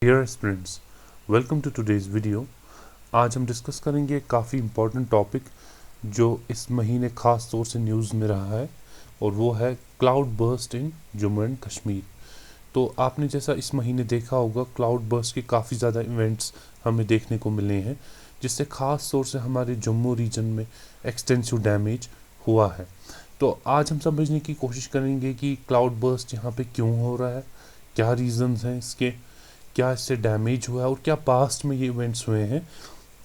Dear students, welcome to today's video. आज हम discuss करेंगे एक काफ़ी इम्पोर्टेंट टॉपिक जो इस महीने ख़ास तौर से न्यूज़ में रहा है, और वो है cloud burst in Jammu and Kashmir. तो आपने जैसा इस महीने देखा होगा, क्लाउड बर्स्ट के काफ़ी ज़्यादा इवेंट्स हमें देखने को मिले हैं, जिससे ख़ास तौर से हमारे जम्मू रीजन में एक्सटेंसिव डैमेज हुआ है। तो आज हम समझने की कोशिश करेंगे कि क्लाउड बर्स्ट यहाँ पे क्यों हो रहा है, क्या रीज़न्स हैं इसके, क्या इससे डैमेज हुआ है, और क्या पास्ट में ये इवेंट्स हुए हैं,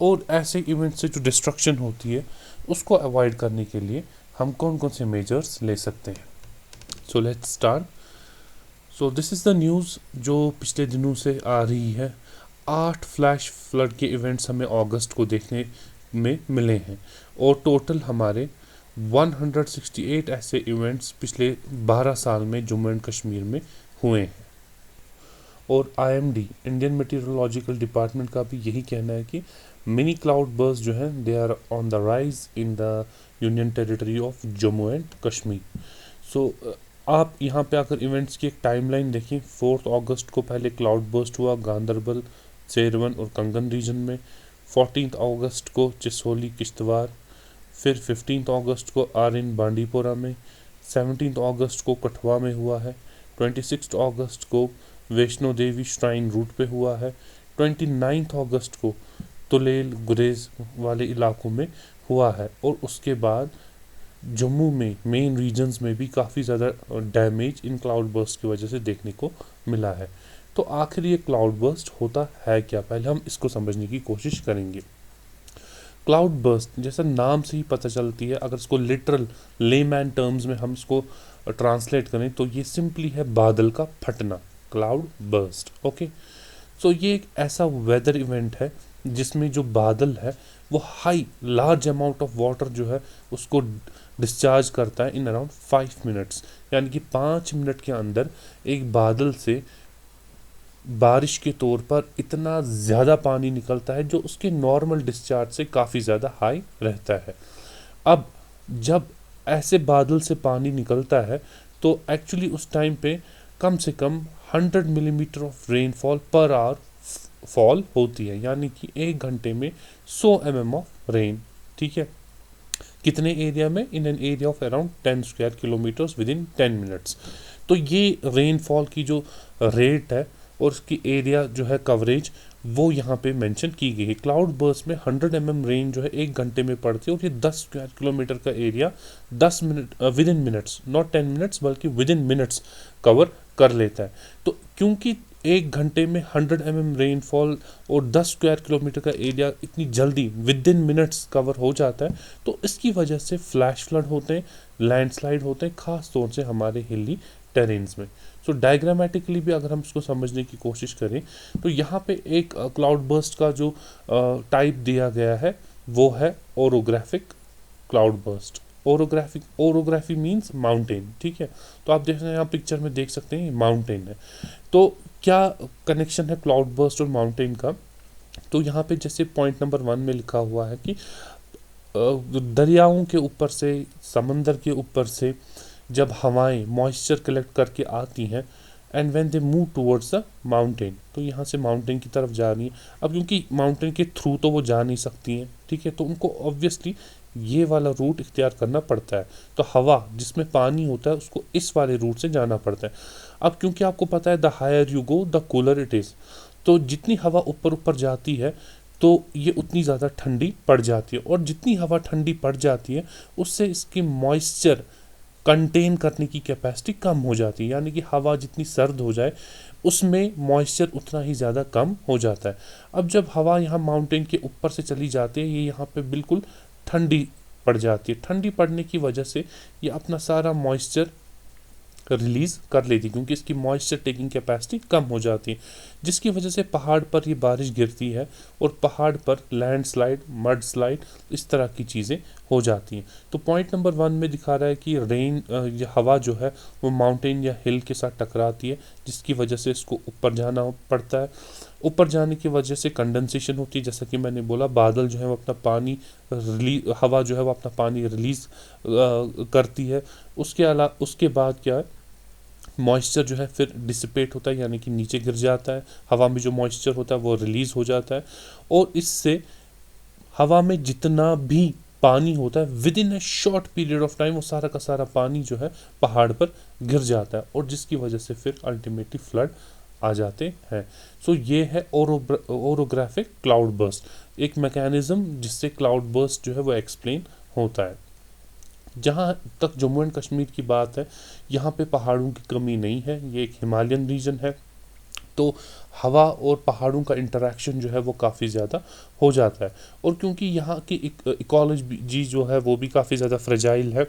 और ऐसे इवेंट्स से जो डिस्ट्रक्शन होती है उसको अवॉइड करने के लिए हम कौन कौन से मेजर्स ले सकते हैं। So let's start. So this is the news जो पिछले दिनों से आ रही है। 8 फ्लैश फ्लड के इवेंट्स हमें अगस्त को देखने में मिले हैं, और टोटल हमारे 168 ऐसे इवेंट्स पिछले 12 साल में जम्मू एंड कश्मीर में हुए हैं। और आईएमडी, इंडियन मेटीरियोलॉजिकल डिपार्टमेंट का भी यही कहना है कि मिनी क्लाउड बर्स्ट जो है they are on the rise in the union territory of Jammu and Kashmir. So आप यहाँ पे अगर इवेंट्स की एक टाइमलाइन देखें, 4 अगस्त को पहले क्लाउड बर्स्ट हुआ गांदरबल, चेरवन और कंगन रीजन में। 14 अगस्त को चिसोली किश्तवाड़, फिर 15 अगस्त को आरिन बांडीपोरा में, 17 अगस्त को कठुआ में हुआ है, 26 अगस्त को वैष्णो देवी श्राइन रूट पे हुआ है, 29 अगस्त को तुलेल गुरेज वाले इलाकों में हुआ है, और उसके बाद जम्मू में मेन रीजन्स में भी काफ़ी ज़्यादा डैमेज इन क्लाउड बर्स्ट की वजह से देखने को मिला है। तो आखिर ये क्लाउड बर्स्ट होता है क्या, पहले हम इसको समझने की कोशिश करेंगे। क्लाउड बर्स्ट जैसा नाम से ही पता चलती है, अगर इसको लिटरल लेमैन टर्म्स में हम इसको ट्रांसलेट करें तो ये सिंपली है बादल का फटना, क्लाउड बर्स्ट। ओके, सो ये एक ऐसा वेदर इवेंट है जिसमें जो बादल है वो high large amount of water जो है उसको डिस्चार्ज करता है इन अराउंड 5 मिनट्स। यानी कि 5 मिनट के अंदर एक बादल से बारिश के तौर पर इतना ज़्यादा पानी निकलता है जो उसके नॉर्मल डिस्चार्ज से काफ़ी ज़्यादा हाई रहता है। अब जब ऐसे बादल से पानी निकलता है तो एक्चुअली उस टाइम पे कम से कम 100 millimetre of rainfall per hour fall होती है, यानी कि 1 घंटे में 100 mm ऑफ रेन। ठीक है, कितने एरिया में? In an area of around 10 square kilometres with in 10 minutes. तो ये रेनफॉल की जो रेट है और उसकी एरिया जो है कवरेज, वो यहाँ पे मेंशन की गई है। क्लाउड बर्स्ट में 100 mm रेन जो है 1 घंटे में पड़ती है, और ये 10 स्क्वायर किलोमीटर का area 10 minute with in minutes, not 10 minutes बल्कि विद इन मिनट्स कवर कर लेता है। तो क्योंकि 1 घंटे में 100 mm रेनफॉल और 10 स्क्वायर किलोमीटर का एरिया इतनी जल्दी विद इन मिनट्स कवर हो जाता है, तो इसकी वजह से फ्लैश फ्लड होते हैं, लैंडस्लाइड होते हैं, ख़ास तौर से हमारे हिली टेरेन्स में। सो डायग्रामेटिकली भी अगर हम इसको समझने की कोशिश करें तो यहाँ पे एक क्लाउड बर्स्ट का जो टाइप दिया गया है वो है orographic cloud burst. Orography means mountain. ठीक है, तो आप देख रहे हैं यहाँ पिक्चर में देख सकते हैं माउंटेन है। तो क्या कनेक्शन है क्लाउड बर्स्ट और माउंटेन का? तो यहाँ पे जैसे पॉइंट नंबर 1 में लिखा हुआ है कि दरियाओं के ऊपर से, समंदर के ऊपर से जब हवाएं मॉइस्चर कलेक्ट करके आती हैं and when they move towards the mountain, तो यहाँ से माउंटेन की तरफ जा रही है। अब क्योंकि माउंटेन के थ्रू तो वो जा नहीं सकती हैं, ठीक है, तो उनको ऑब्वियसली ये वाला रूट इख्तियार करना पड़ता है। तो हवा जिसमें पानी होता है उसको इस वाले रूट से जाना पड़ता है। अब क्योंकि आपको पता है the higher you go the cooler it is, तो जितनी हवा ऊपर ऊपर जाती है तो ये उतनी ज़्यादा ठंडी पड़ जाती है, और जितनी हवा ठंडी पड़ जाती है उससे इसकी मॉइस्चर कंटेन करने की कैपेसिटी कम हो जाती है। यानी कि हवा जितनी सर्द हो जाए उसमें मॉइस्चर उतना ही ज़्यादा कम हो जाता है। अब जब हवा यहाँ माउंटेन के ऊपर से चली जाती है, ये यहाँ पे बिल्कुल ठंडी पड़ जाती है। ठंडी पड़ने की वजह से ये अपना सारा मॉइस्चर रिलीज़ कर लेती है, क्योंकि इसकी मॉइस्चर टेकिंग कैपेसिटी कम हो जाती है, जिसकी वजह से पहाड़ पर ये बारिश गिरती है और पहाड़ पर लैंडस्लाइड, मड स्लाइड, इस तरह की चीज़ें हो जाती हैं। तो पॉइंट नंबर 1 में दिखा रहा है कि रेन या हवा जो है वो माउंटेन या हिल के साथ टकराती है, जिसकी वजह से इसको ऊपर जाना पड़ता है। ऊपर जाने की वजह से कंडेंसेशन होती है, जैसा कि मैंने बोला, बादल जो है वो अपना पानी हवा जो है वो अपना पानी रिलीज़ करती है। उसके बाद क्या है मॉइस्चर जो है फिर डिसिपेट होता है, यानी कि नीचे गिर जाता है, हवा में जो मॉइस्चर होता है वो रिलीज़ हो जाता है, और इससे हवा में जितना भी पानी होता है with in A short period of time वो सारा का सारा पानी जो है पहाड़ पर गिर जाता है, और जिसकी वजह से फिर अल्टीमेटली फ्लड आ जाते हैं। सो ये है ओरोग्राफिक क्लाउड बर्स्ट, एक मैकेनिज्म जिससे क्लाउड बर्स्ट जो है वो एक्सप्लेन होता है। जहाँ तक जम्मू एंड कश्मीर की बात है, यहाँ पे पहाड़ों की कमी नहीं है, ये एक हिमालयन रीजन है, तो हवा और पहाड़ों का इंटरेक्शन जो है वो काफ़ी ज़्यादा हो जाता है, और क्योंकि यहाँ की इकोलॉजी जो है वो भी काफ़ी ज़्यादा फ्रेजाइल है,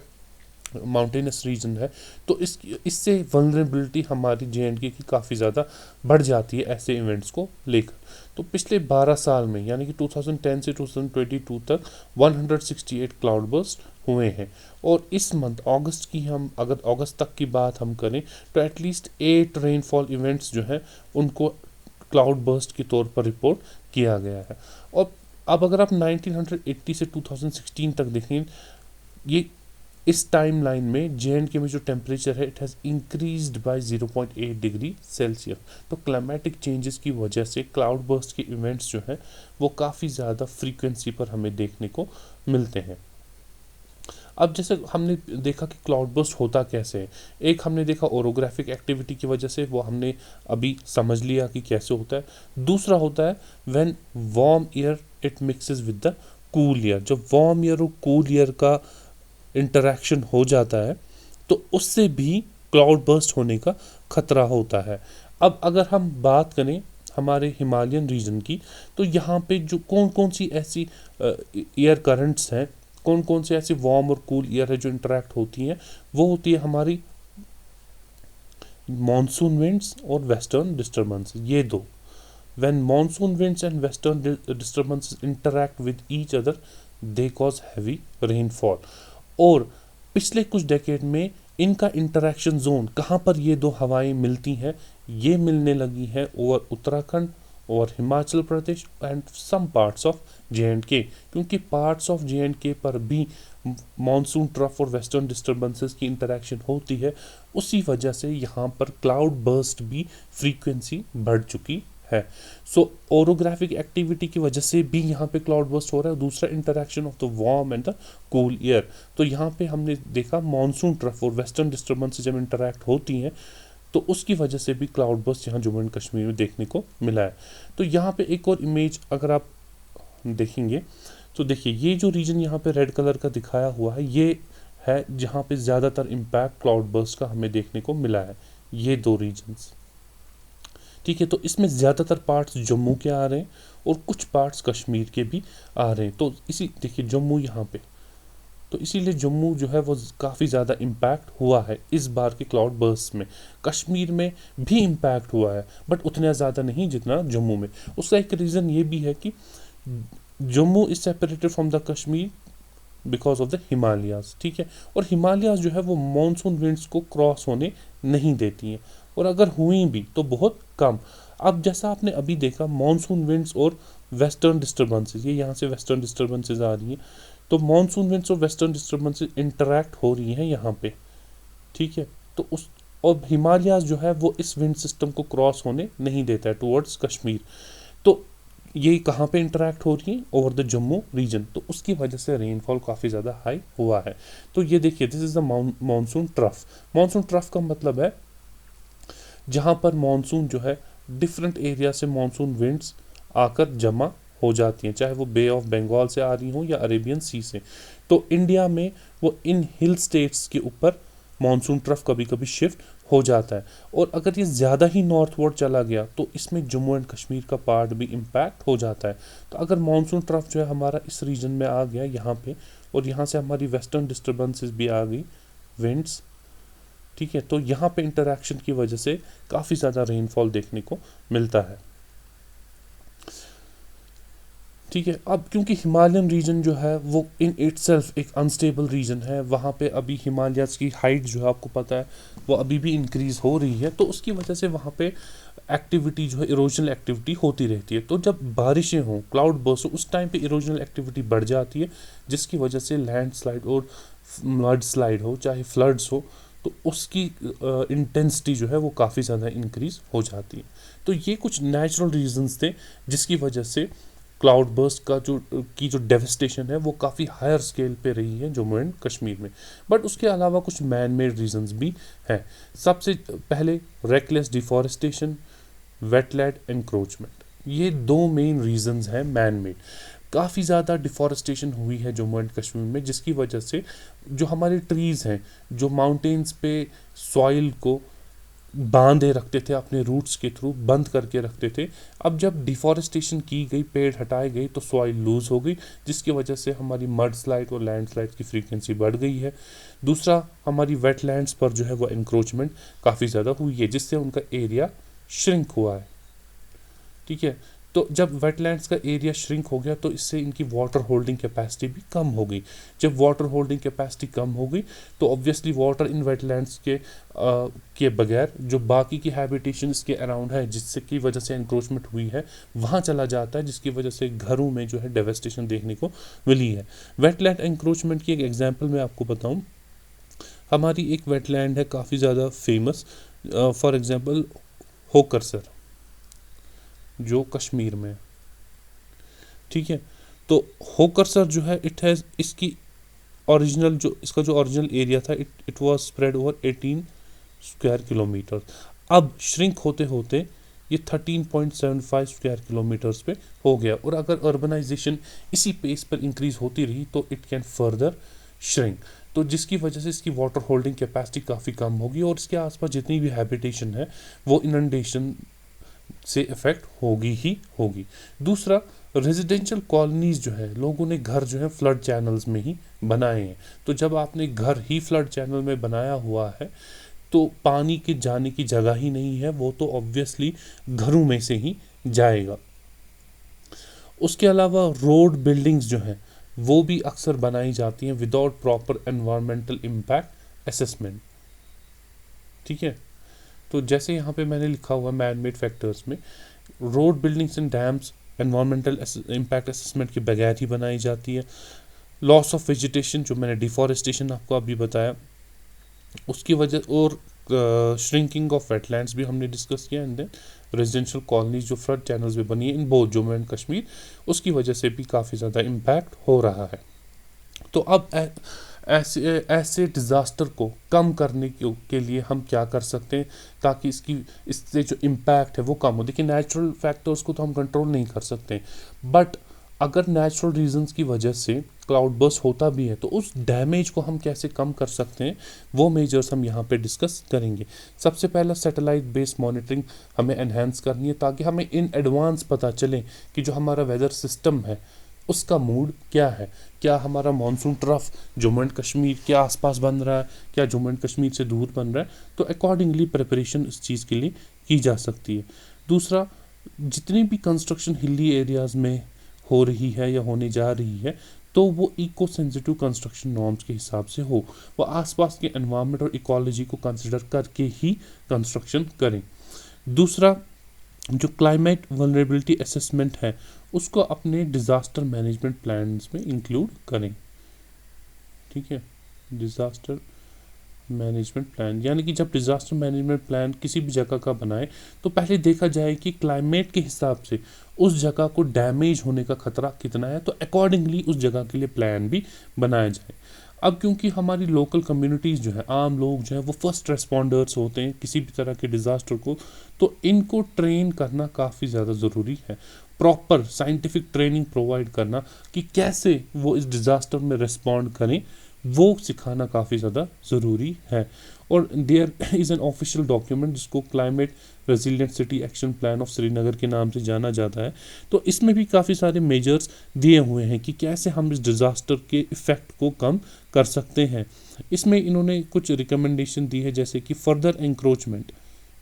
माउंटेनस रीजन है, तो इससे वल्नरेबिलिटी हमारी जे.एंड.के की काफ़ी ज़्यादा बढ़ जाती है ऐसे इवेंट्स को लेकर। तो पिछले 12 साल में यानी कि 2010 से 2022 तक 168 क्लाउड बर्स्ट हुए हैं, और इस मंथ अगस्त की हम अगर अगस्त तक की बात हम करें तो एटलीस्ट 8 रेनफॉल इवेंट्स जो हैं उनको क्लाउड बर्स्ट के तौर पर रिपोर्ट किया गया है। और अब अगर आप 1980 से 2016 तक देखें, ये इस टाइम लाइन में जे.एंड.के में जो टेम्परेचर है it has increased by 0.8 degree Celsius. तो क्लाइमेटिक चेंजेस की वजह से क्लाउड बर्स्ट के इवेंट्स जो हैं वो काफ़ी ज़्यादा फ्रीक्वेंसी पर हमें देखने को मिलते हैं। अब जैसे हमने देखा कि क्लाउड बर्स्ट होता कैसे है, एक हमने देखा ओरोग्राफिक एक्टिविटी की वजह से, वो हमने अभी समझ लिया कि कैसे होता है। दूसरा होता है when warm air it mixes with the cool air, जब वार्म एयर और कूल एयर का इंटरेक्शन हो जाता है तो उससे भी क्लाउड बर्स्ट होने का खतरा होता है। अब अगर हम बात करें हमारे हिमालयन रीजन की, तो यहाँ पे जो कौन कौन सी ऐसी एयर करंट्स हैं, कौन कौन से ऐसी वार्म और कूल एयर है जो इंटरेक्ट होती हैं, वो होती है हमारी मॉनसून विंड्स और वेस्टर्न डिस्टर्बेंसेस, ये दो। When monsoon winds and western disturbances interact with each other they cause heavy rainfall. और पिछले कुछ डेकेड में इनका इंटरेक्शन जोन कहाँ पर ये दो हवाएं मिलती हैं, ये मिलने लगी हैं ओवर उत्तराखंड और Himachal Pradesh and some parts of J and K, क्योंकि पार्ट्स ऑफ जे.एंड.के पर भी मॉनसून ट्रफ और वेस्टर्न डिस्टर्बेंसेस की इंटरेक्शन होती है, उसी वजह से यहाँ पर क्लाउड बर्स्ट भी फ्रीक्वेंसी बढ़ चुकी है। सो ओरोग्राफिक एक्टिविटी की वजह से भी यहाँ पे क्लाउड बर्स्ट हो रहा है। दूसरा interaction of the warm and the cool air, तो यहाँ पे हमने देखा मॉनसून ट्रफ और वेस्टर्न डिस्टर्बेंस जब इंटरेक्ट होती हैं तो उसकी वजह से भी क्लाउड बर्स्ट यहाँ जम्मू एंड कश्मीर में देखने को मिला है। तो यहाँ पे एक और इमेज अगर आप देखेंगे तो देखिए, ये जो रीजन यहाँ पे रेड कलर का दिखाया हुआ है ये है जहाँ पे ज़्यादातर इम्पैक्ट क्लाउड बर्स्ट का हमें देखने को मिला है, ये दो रीजन्स। ठीक है, तो इसमें ज़्यादातर पार्ट्स जम्मू के आ रहे हैं और कुछ पार्ट्स कश्मीर के भी आ रहे हैं। तो इसी देखिए जम्मू यहाँ पे, तो इसीलिए जम्मू जो है वो काफ़ी ज़्यादा इम्पैक्ट हुआ है इस बार के क्लाउड बर्स्ट में। कश्मीर में भी इम्पैक्ट हुआ है बट उतना ज़्यादा नहीं जितना जम्मू में। उसका एक रीज़न ये भी है कि Jammu is separated from the Kashmir because of the Himalayas. ठीक है, और हिमालयाज जो है वो मॉनसून विंड्स को क्रॉस होने नहीं देती हैं, और अगर हुई भी तो बहुत कम। अब जैसा आपने अभी देखा मॉनसून विंड्स और वेस्टर्न डिस्टर्बेंसेस, ये यहाँ से वेस्टर्न डिस्टर्बेंसेस आ रही हैं, तो मॉनसून विंड्स और वेस्टर्न डिस्टर्बेंसेस इंटरेक्ट हो रही हैं यहाँ पे। ठीक है, तो उस और हिमालयाज जो है वो इस विंड सिस्टम को क्रॉस होने नहीं देता है टुवर्ड्स कश्मीर। तो ये कहाँ पे इंटरेक्ट हो रही है, ओवर द जम्मू रीजन, तो उसकी वजह से रेनफॉल काफ़ी ज़्यादा हाई हुआ है। तो ये देखिए this is the monsoon trough. Monsoon trough का मतलब है जहाँ पर मानसून जो है डिफरेंट एरिया से मानसून विंड्स आकर जमा हो जाती हैं, चाहे वो बे ऑफ बंगाल से आ रही हों या अरेबियन सी से। तो इंडिया में वो इन हिल स्टेट्स के ऊपर मानसून ट्रफ कभी कभी शिफ्ट हो जाता है, और अगर ये ज़्यादा ही नॉर्थवर्ड चला गया तो इसमें जम्मू एंड कश्मीर का पार्ट भी इम्पैक्ट हो जाता है। तो अगर मानसून ट्रफ जो है हमारा इस रीजन में आ गया यहाँ पे, और यहाँ से हमारी वेस्टर्न डिस्टर्बेंसेस भी आ गई विंड्स, ठीक है, तो यहाँ पे इंटरेक्शन की वजह से काफ़ी ज़्यादा रेनफॉल देखने को मिलता है। ठीक है, अब क्योंकि हिमालयन रीजन जो है वो इन इटसेल्फ एक अनस्टेबल रीजन है, वहाँ पे अभी हिमालयाज़ की हाइट जो है आपको पता है वो अभी भी इंक्रीज़ हो रही है, तो उसकी वजह से वहाँ पे एक्टिविटी जो है इरोजनल एक्टिविटी होती रहती है। तो जब बारिशें हों, क्लाउड बर्स्ट हो, उस टाइम पे इरोजनल एक्टिविटी बढ़ जाती है, जिसकी वजह से लैंडस्लाइड और मड स्लाइड हो, चाहे फ्लड्स हो, तो उसकी इंटेंसिटी जो है वो काफ़ी ज़्यादा इंक्रीज़ हो जाती है। तो ये कुछ नेचुरल रीजंस थे जिसकी वजह से क्लाउड बर्स्ट का जो डेवस्टेशन है वो काफ़ी हायर स्केल पे रही है जम्मू एंड कश्मीर में। बट उसके अलावा कुछ मैन मेड रीजंस भी हैं। सबसे पहले रेकलेस डिफॉरेस्टेशन, वेटलैंड एनक्रोचमेंट, ये दो मेन रीजंस हैं मैन मेड। काफ़ी ज़्यादा डिफॉरेस्टेशन हुई है जम्मू एंड कश्मीर में जिसकी वजह से जो हमारे ट्रीज़ हैं जो माउंटेन्स पे सॉइल को बांधे रखते थे, अपने रूट्स के थ्रू बंद करके रखते थे, अब जब डिफॉरेस्टेशन की गई, पेड़ हटाए गए, तो सॉइल लूज हो गई जिसकी वजह से हमारी मड स्लाइड और लैंड स्लाइड की फ्रीक्वेंसी बढ़ गई है। दूसरा, हमारी वेटलैंड्स पर जो है वो इंक्रोचमेंट काफ़ी ज़्यादा हुई है जिससे उनका एरिया श्रिंक हुआ है। ठीक है, तो जब वेटलैंड्स का एरिया श्रिंक हो गया तो इससे इनकी वाटर होल्डिंग कैपेसिटी भी कम हो गई। जब वाटर होल्डिंग कैपेसिटी कम हो गई तो ऑब्वियसली वाटर इन वेटलैंड्स के बगैर जो बाकी की हैबिटेशन इसके अराउंड है जिससे की वजह से इंक्रोचमेंट हुई है वहाँ चला जाता है, जिसकी वजह से घरों में जो है डेवस्टेशन देखने को मिली है। वेटलैंड इंक्रोचमेंट की एक एग्जाम्पल मैं आपको बताऊँ, हमारी एक वेटलैंड है काफ़ी ज़्यादा फेमस, फॉर एग्जाम्पल होकरसर, जो कश्मीर में। ठीक है, तो होकरसर जो है इट हैज़ इसकी ओरिजिनल जो इसका जो ओरिजिनल एरिया था it was spread over 18 square kilometre. अब श्रिंक होते होते ये 13.75 स्क्वायर किलोमीटर्स पे हो गया, और अगर अर्बनाइजेशन इसी पेस पर इंक्रीज होती रही तो इट कैन फर्दर श्रिंक, तो जिसकी वजह से इसकी वाटर होल्डिंग कैपेसिटी काफ़ी कम होगी और इसके आसपास जितनी भी हैबिटेशन है वो इनंडेशन से इफेक्ट होगी ही होगी। दूसरा, रेजिडेंशियल कॉलोनीज जो है, लोगों ने घर जो है फ्लड चैनल्स में ही बनाए हैं, तो जब आपने घर ही फ्लड चैनल में बनाया हुआ है तो पानी के जाने की जगह ही नहीं है, वो तो ऑब्वियसली घरों में से ही जाएगा। उसके अलावा रोड बिल्डिंग्स जो हैं वो भी अक्सर बनाई जाती हैं without proper environmental impact assessment. ठीक है, तो जैसे यहाँ पे मैंने लिखा हुआ मैन मेड फैक्टर्स में, road buildings and dams environmental impact assessment के बगैर ही बनाई जाती है। लॉस ऑफ वेजिटेशन, जो मैंने डिफॉरेस्टेशन आपको अभी बताया उसकी वजह, और श्रिंकिंग ऑफ वेटलैंड्स भी हमने डिस्कस किया, एंड देन रेजिडेंशियल कॉलोनीज जो फ्लड चैनल्स में बनी है in both Jammu and Kashmir, उसकी वजह से भी काफ़ी ज़्यादा इम्पैक्ट हो रहा है। तो अब ऐसे डिज़ास्टर को कम करने के लिए हम क्या कर सकते हैं ताकि इससे जो इम्पैक्ट है वो कम हो। देखिए, नेचुरल फैक्टर्स को तो हम कंट्रोल नहीं कर सकते, बट अगर नेचुरल रीजंस की वजह से क्लाउड बर्स्ट होता भी है तो उस डैमेज को हम कैसे कम कर सकते हैं वो मेजर्स हम यहाँ पे डिस्कस करेंगे। सबसे पहला, सैटेलाइट बेस्ड मॉनिटरिंग हमें एनहेंस करनी है ताकि हमें इन एडवांस पता चले कि जो हमारा वेदर सिस्टम है उसका मूड क्या है, क्या हमारा monsoon trough Jammu and Kashmir के आसपास बन रहा है, क्या जम्मू एंड कश्मीर से दूर बन रहा है, तो अकॉर्डिंगली प्रिपरेशन इस चीज़ के लिए की जा सकती है। दूसरा, जितनी भी कंस्ट्रक्शन हिली एरियाज़ में हो रही है या होने जा रही है तो वो इको सेंसिटिव कंस्ट्रक्शन नॉर्म्स के हिसाब से हो, वो आसपास के एनवायरनमेंट और इकोलॉजी को कंसिडर करके ही कंस्ट्रक्शन करें। दूसरा, जो क्लाइमेट वल्नरेबिलिटी असेसमेंट है उसको अपने डिज़ास्टर मैनेजमेंट प्लान्स में इंक्लूड करें। ठीक है, डिज़ास्टर मैनेजमेंट प्लान, यानी कि जब डिज़ास्टर मैनेजमेंट प्लान किसी भी जगह का बनाए तो पहले देखा जाए कि क्लाइमेट के हिसाब से उस जगह को डैमेज होने का खतरा कितना है, तो अकॉर्डिंगली उस जगह के लिए प्लान भी बनाया जाए। अब क्योंकि हमारी लोकल कम्युनिटीज़ जो है, आम लोग जो है वो फर्स्ट रेस्पॉन्डर्स होते हैं किसी भी तरह के डिज़ास्टर को, तो इनको ट्रेन करना काफ़ी ज़्यादा ज़रूरी है। प्रॉपर साइंटिफिक ट्रेनिंग प्रोवाइड करना कि कैसे वो इस डिज़ास्टर में रिस्पॉन्ड करें वो सिखाना काफ़ी ज़्यादा ज़रूरी है। और there is an official document जिसको climate resilient city action plan of Srinagar के नाम से जाना जाता है, तो इसमें भी काफ़ी सारे मेजर्स दिए हुए हैं कि कैसे हम इस डिज़ास्टर के इफ़ेक्ट को कम कर सकते हैं। इसमें इन्होंने कुछ रिकमेंडेशन दी है जैसे कि फर्दर एंक्रोचमेंट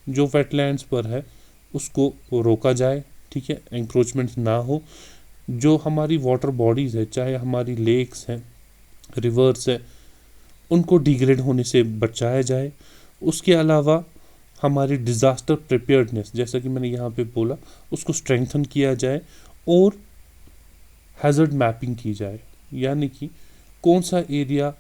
जो वेटलैंड्स पर है उसको रोका जाए। ठीक है, एंक्रोचमेंट ना हो। जो हमारी वाटर बॉडीज़ है, चाहे हमारी लेक्स हैं, रिवर्स है, उनको डिग्रेड होने से बचाया जाए। उसके अलावा हमारी डिज़ास्टर प्रिपेयर्डनेस, जैसा कि मैंने यहाँ पे बोला, उसको स्ट्रेंथन किया जाए और हैज़र्ड मैपिंग की जाए, यानी कि कौन सा एरिया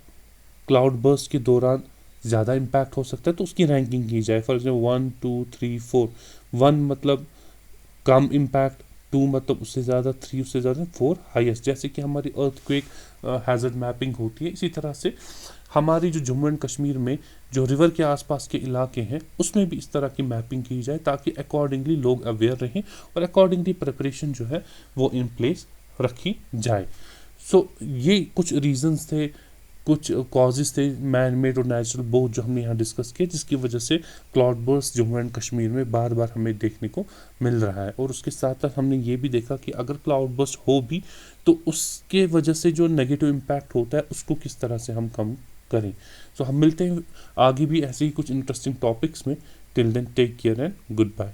क्लाउड बर्स्ट के दौरान ज़्यादा इम्पैक्ट हो सकता है तो उसकी रैंकिंग की जाए। फॉर एग्जाम्पल 1 2 3 4, 1 मतलब कम इम्पैक्ट, 2 मतलब उससे ज़्यादा, 3 उससे ज़्यादा, 4 हाईएस्ट। जैसे कि हमारी अर्थक्वेक हैज़र्ड मैपिंग होती है, इसी तरह से हमारी जो जम्मू एंड कश्मीर में जो रिवर के आसपास के इलाके हैं उसमें भी इस तरह की मैपिंग की जाए ताकि अकॉर्डिंगली लोग अवेयर रहें और अकॉर्डिंगली प्रिपरेशन जो है वो इन प्लेस रखी जाए। सो ये कुछ रीजंस थे, कुछ कॉजेज़ थे, मैन मेड और नेचुरल बोथ, जो हमने यहाँ डिस्कस किए, जिसकी वजह से cloud burst Jammu and Kashmir में बार बार हमें देखने को मिल रहा है। और उसके साथ साथ हमने ये भी देखा कि अगर क्लाउड बर्स्ट हो भी तो उसके वजह से जो नेगेटिव इम्पैक्ट होता है उसको किस तरह से हम कम करें। सो हम मिलते हैं आगे भी ऐसे ही कुछ इंटरेस्टिंग टॉपिक्स में। Till then take care and good bye.